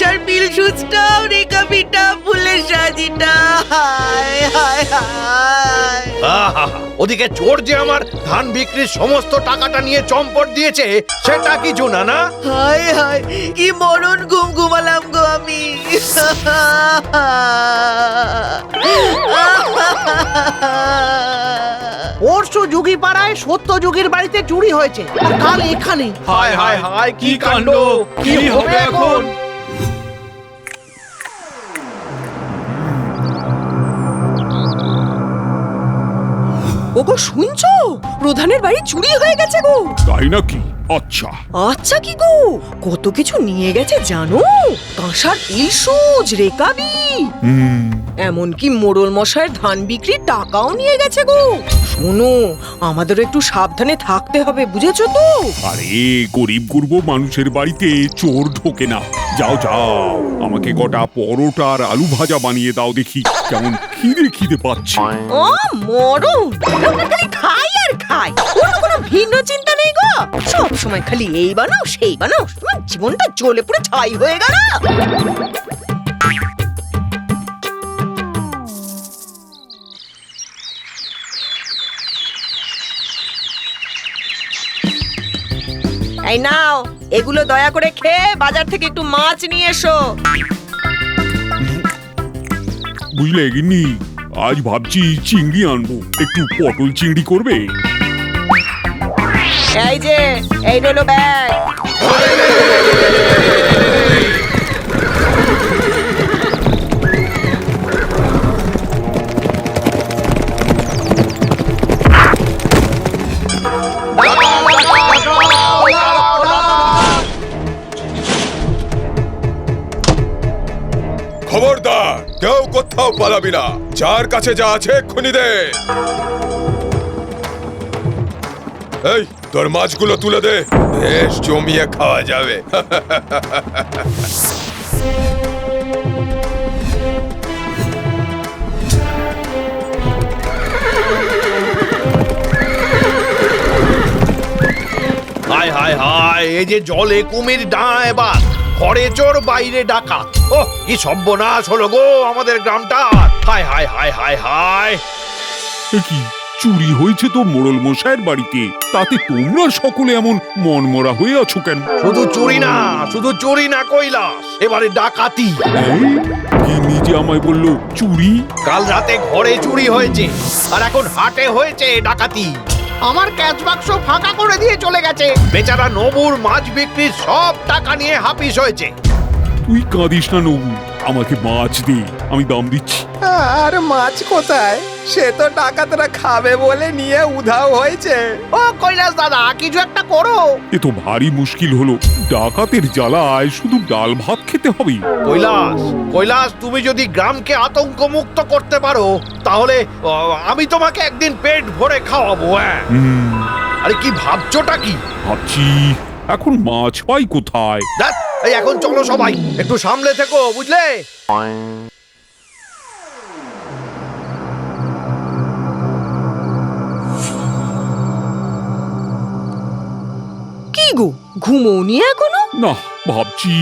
মশার বিল সুচটাও রেখা পিঠা ফুলের সাজিটা। হায় হায় হায়। ওদিকে চোর যে আমার ধান বিক্রির সমস্ত টাকাটা নিয়ে চম্পট দিয়েছে সেটা কিছু না না। হায় হায়, কি মরণ ঘুম ঘুমালাম গো আমি। পরশু যুগী পাড়ায় সত্য যুগীর বাড়িতে চুরি হয়েছে, আর কাল এখানে। হায় হায় হায়, কি কাণ্ড, কি হবে এখন? ওগো শুনছো, প্রধানের বাড়ি চুরি হয়ে গেছে গো। তাই নাকি? আচ্ছা আচ্ছা কি গো, কত কিছু নিয়ে গেছে জানো? কাঁসার ইলসুজ, রেকাবি, এমনকি মোড়ল মশাইয়ের ধান বিক্রির টাকাও নিয়ে গেছে গো। শোনো, আমাদের একটু সাবধানে থাকতে হবে, বুঝেছো তো? আরে গরিব গুরব মানুষের বাড়িতে চোর ঢোকে না। যাও যাও, আমাকে কটা পরোটা আর আলু ভাজা বানিয়ে দাও দেখি, কেমন খিদে খিদে পাচ্ছে। ও মরণ, লোকটা খালি খাই আর খাই, ওর কোনো ভিন্ন চিন্তা নেই গো। সব সময় খালি এই বানাও সেই বানাও, তোমার জীবনটা জ্বলে পুড়ে ছাই হয়ে গেল। এই নাও, এগুলো দয়া করে খেয়ে বাজার থেকে একটু মাছ নিয়ে এসো। বুঝলে গিন্নি, আজ ভাবছি চিংড়ি আনবো, একটু পটল চিংড়ি করবে? এই যে, এই হলো ব্যাগ। খবরদার, কেউ কোথাও পালাবি না, যার কাছে যা আছে এক্ষুনি দে। এই, তোর মাছগুলো তুলে দে, বেশ জমিয়ে খাওয়া যাবে। হায় হায় হায়, এই যে জলে কুমির ডাঁ, এবার ঘরে চোর বাইরে ডাকাত। ও কি সর্বনাশ হলো গো আমাদের গ্রামটা। হায় হায় হায় হায় হায়। এ কি, চুরি হয়েছে তো মোড়ল মশাইয়ের বাড়িতে, তাতে তোমরা সকলে এমন মনমরা হয়ে আছো কেন? শুধু চুরি না, শুধু চুরি না কৈলাস, এবারে ডাকাতি। কি নিজে আমায় বললো চুরি? কাল রাতে ঘরে চুরি হয়েছে, আর এখন হাটে হয়েছে ডাকাতি। আমার ক্যাশ বাক্স ফাঁকা করে দিয়ে চলে গেছে। বেচারা নবুর মাছ বিক্রির সব টাকা নিয়ে হাপিস হয়েছে। তুই কাঁদিস না নবু, আমাকে মাছ দে, আমি দাম দিচ্ছি। আর মাছ কোথায়? সে তো ডাকাতরা খাবে বলে নিয়ে উধাও হয়েছে। ও কৈলাস দাদা, কিছু একটা করো। এ তো ভারী মুশকিল হলো, ডাকাতের জ্বালায় শুধু ডাল ভাত খেতে হবে। কৈলাস, কৈলাস, তুমি যদি গ্রামকে আতঙ্ক মুক্ত করতে পারো তাহলে আমি তোমাকে একদিন পেট ভরে খাওয়াবো। হ্যাঁ, আরে কি ভাবছোটা কি? ভাবছি এখন মাছ পাই কোথায়? দেখ, এই এখন চলো সবাই, একটু সামলে থেকো, বুঝলে? কি গো, ঘুমোনি এখনো? না, ভাবছি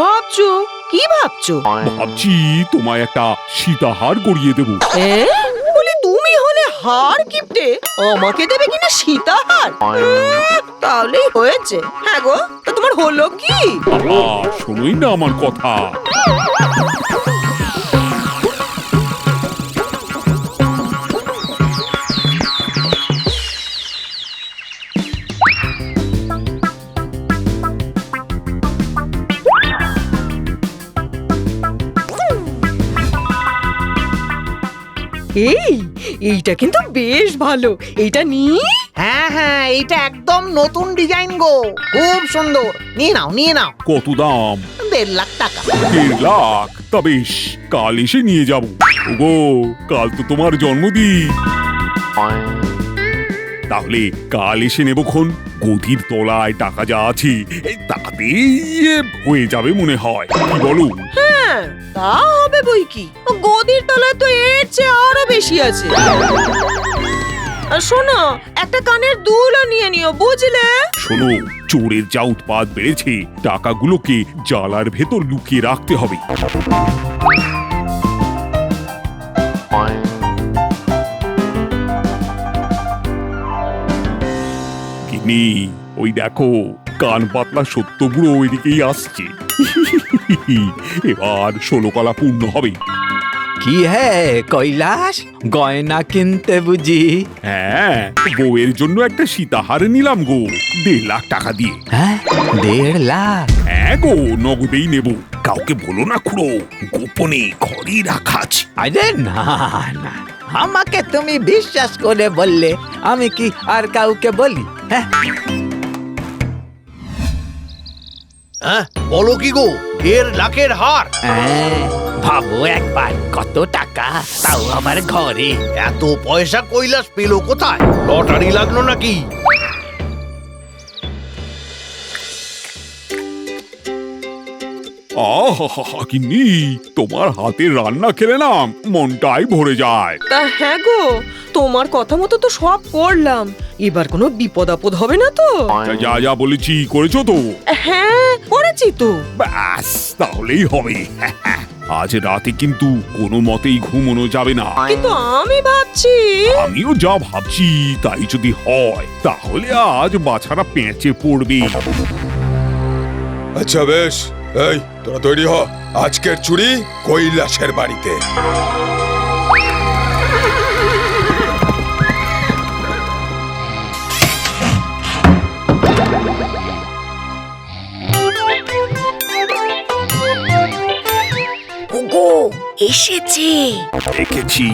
ভাবছো কি ভাবছো? ভাবছি তোমায় একটা সীতাহার গড়িয়ে দেবো। বলি তুমি হলে হার কিপটে, আমাকে দেবে কিনা সীতাহার? তাহলেই হয়েছে। হ্যাঁ গো, তা তোমার হলো কি? শোনোই না আমার কথা। এইটা কিন্তু বেশ ভালো, এইটা নিয়ে। হ্যাঁ হ্যাঁ, এইটা একদম নতুন ডিজাইন গো, খুব সুন্দর। নিয়ে নাও নিয়ে নাও। কত দাম? 1.5 লাখ টাকা। 1.5 লাখ? তা বেশ, কাল এসে নিয়ে যাবো। ওগো, কাল তো তোমার জন্মদিন, তাহলে কাল এসে নেবক্ষণ। গদির তলায় টাকা যা আছে তাতেই হয়ে যাবে মনে হয়, কি বলো? হ্যাঁ, তা হবে বই কি, গদির তলায় তো এর চেয়ে আরো বেশি আছে। শোনো, একটা কানের দুলও নিয়ে নিও, বুঝলে? শোনো, চোরের যা উৎপাত বেড়েছে, টাকাগুলোকে জালার ভেতর লুকিয়ে রাখতে হবে। গিন্নি, ওই দেখো, কান পাতলা সত্য বুড়ো ওইদিকেই আসছে। এবার 16 কলা পূর্ণ হবে। কি হে কৈলাস, গয়না কিনতে বুঝি? হ্যাঁ, বউয়ের জন্য একটা সীতাহার নিলাম গো, 1.5 লাখ টাকা দিয়ে। হ্যাঁ, 1.5 লাখ? হ্যাঁ গো, নগদেই নেব। কাউকে বলো না খুড়ো, গোপনে ঘরেই রাখা আছে। আরে না না, আমাকে তুমি বিশ্বাস করে বললে, আমি কি আর কাউকে বলি? হ্যাঁ, হ্যাঁ, বলো কি গো, 1.5 লাখের হার? ভাবো একবার, কত টাকা, তাও আমার ঘরে। এত পয়সা কৈলাস পেলো কোথায়? লটারি লাগলো নাকি? আহা, গিন্নি, তোমার হাতের রান্না খেলে না মনটাই ভরে যায়। তা হ্যাঁ গো, তোমার কথা মতো তো সব করলাম। এবার কোনো বিপদ আপদ হবে না তো? যা যা বলেছি করেছো তো? হ্যাঁ, করেছি তো। ব্যাস, তাহলেই হবে। আজ রাতে কিন্তু কোনো মতেই ঘুমোনো যাবে না। কিন্তু আমি ভাবছি, আমিও যা ভাবছি তাই যদি হয়, তাহলে আজ বাছারা পেঁচে পড়বে। আচ্ছা বেশ, এই তোরা তৈরি হ, আজকের চুরি কৈলাসের বাড়িতে। ওগো, এসেছে। দেখেছি,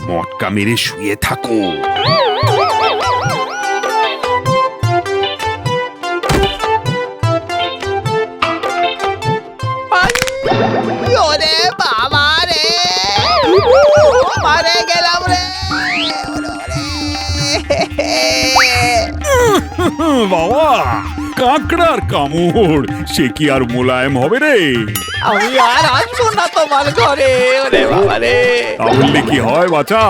মটকা মেরে শুয়ে থাকো। ওরে বাবা রে, মারে গেলাম রে। বাবা, কাঁকড়ার কামড়, সে কি আর মোলায়েম হবে রে? আমি আর আসবো না তোমার ঘরে, ওরে বাবা রে। তাহলে কি হয় বাছা?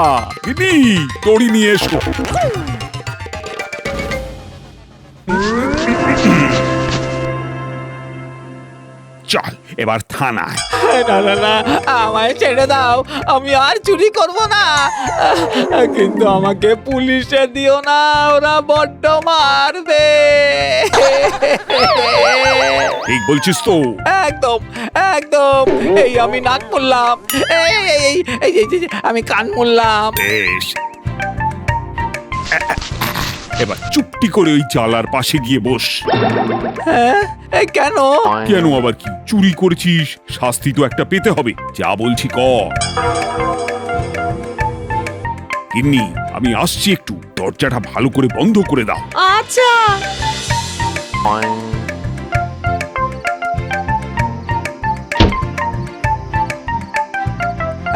দিদি, তড়ি নিয়ে এসো। চল এবার থানায়। না না না, আমায় ছেড়ে দাও, আমি আর চুরি করব না। কিন্তু আমাকে পুলিশে দিও না, ওরা বড্ড মারবে। ঠিক বলছিস তো? একদম একদম, এই আমি নাক মুললাম, এই এই এই এই এই, আমি কান মুললাম। বেশ, এবার চুপটি করে ওই জালার পাশে গিয়ে বস। হ্যাঁ, কেন? কেন আবার কি? চুরি করেছিস, শাস্তি তো একটা পেতে হবে। যা বলছি কর। গিন্নি, আমি আসছি একটু, দরজাটা ভালো করে বন্ধ করে দাও। আচ্ছা।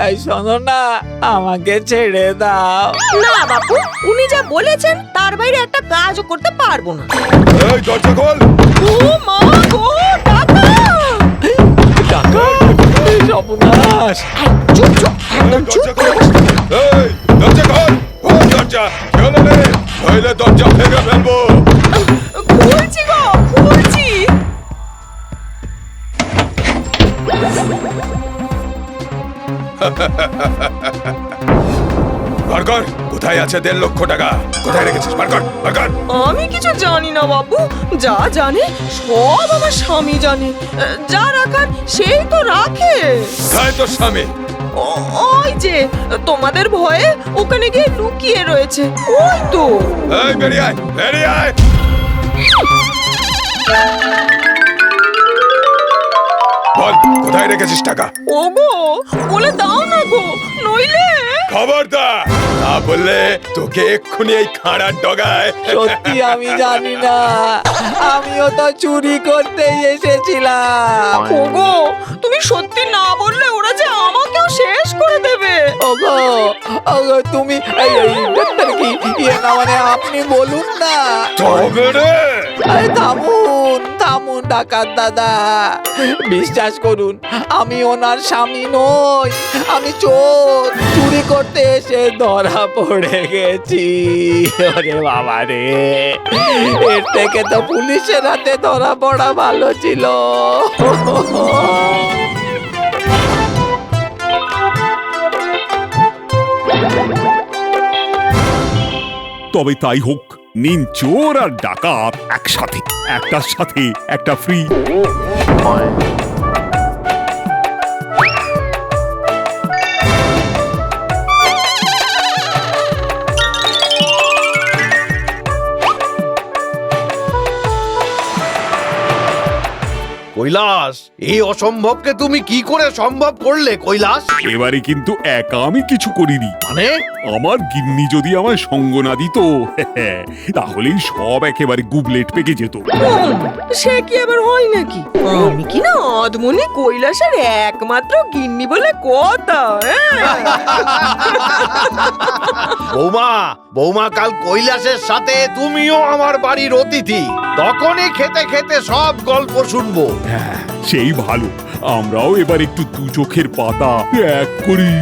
এই শোনো না, আমাকে ছেড়ে দাও। না বাপু, উনি যা বলেছেন তার বাইরে একটা কাজও করতে পারবো না। এই দরজা খোল। ও মা গো, টাকা! টাকা? এই সর্বনাশ! চুপ চুপ, এই একদম চুপ দরজা করে খোল। বস। এই দরজা খোল। খোল দরজা, চলো রে, নইলে দরজা ভেঙে ফেলবো। খুলছি গো, খুলছি। বার কর, কোথায় আছে 1.5 লক্ষ টাকা? কোথায় রেখেছিস? বার কর, বার কর। আমি কিছু জানি না বাবু, যা জানে সব আমার স্বামী জানে। যা রাখার সেই তো রাখে। কোথায় তোর স্বামী? ওই যে তোমাদের ভয়ে ওখানে গিয়ে লুকিয়ে রয়েছে, ওই তো। এই বেরিয়ে আয়, বেরিয়ে আয়। বল, কোথায় রেখেছিস টাকা? ওগো, বলে দাও না গো, নইলে। খবরদার, না বললে তোকে এক্ষুনি এই খাঁড়ার ডগায়। সত্যি আমি জানি না, আমিও তো চুরি করতেই এসেছিলাম। ওগো, তুমি সত্যি না বললে ওরা যে আমাকেও শেষ করে দেবে। ওগো, ওগো, তুমি এই এই ডাক্তার কি ইয়ে না, মানে আপনি বলুন না। তবে রে, আরে থামুন থামুন, করুন ডাকাত দাদা, বিশ্বাস করুন আমি ওনার স্বামী নই, আমি চোর, চুরি করতে এসে ধরা পড়ে গেছি। ওরে বাবা রে, এর থেকে তো পুলিশের হাতে ধরা পড়া ভালো ছিল। তবে তাই হোক, নিন চোর আর ডাকাত একসাথে, একটার সাথে একটা ফ্রি। কৈলাস, এই অসম্ভবকে তুমি কি করে সম্ভব করলে কৈলাস? এবারে কিন্তু একা আমি কিছু করিনি। মানে আমার গিন্নি যদি আমার সঙ্গ না দিত, তাহলেই সব একেবারে গুবলেট পেকে যেত। সে কি আবার হয় নাকি? আমি কি না আধমনি কৈলাসের একমাত্র গিন্নি বলে কথা। বৌমা, বৌমা, কাল কৈলাসের সাথে তুমিও আমার বাড়ির অতিথি, তখনই খেতে খেতে সব গল্প শুনবো। হ্যাঁ, সেই ভালো। আমরাও এবার একটু দু চোখের পাতা এক করি।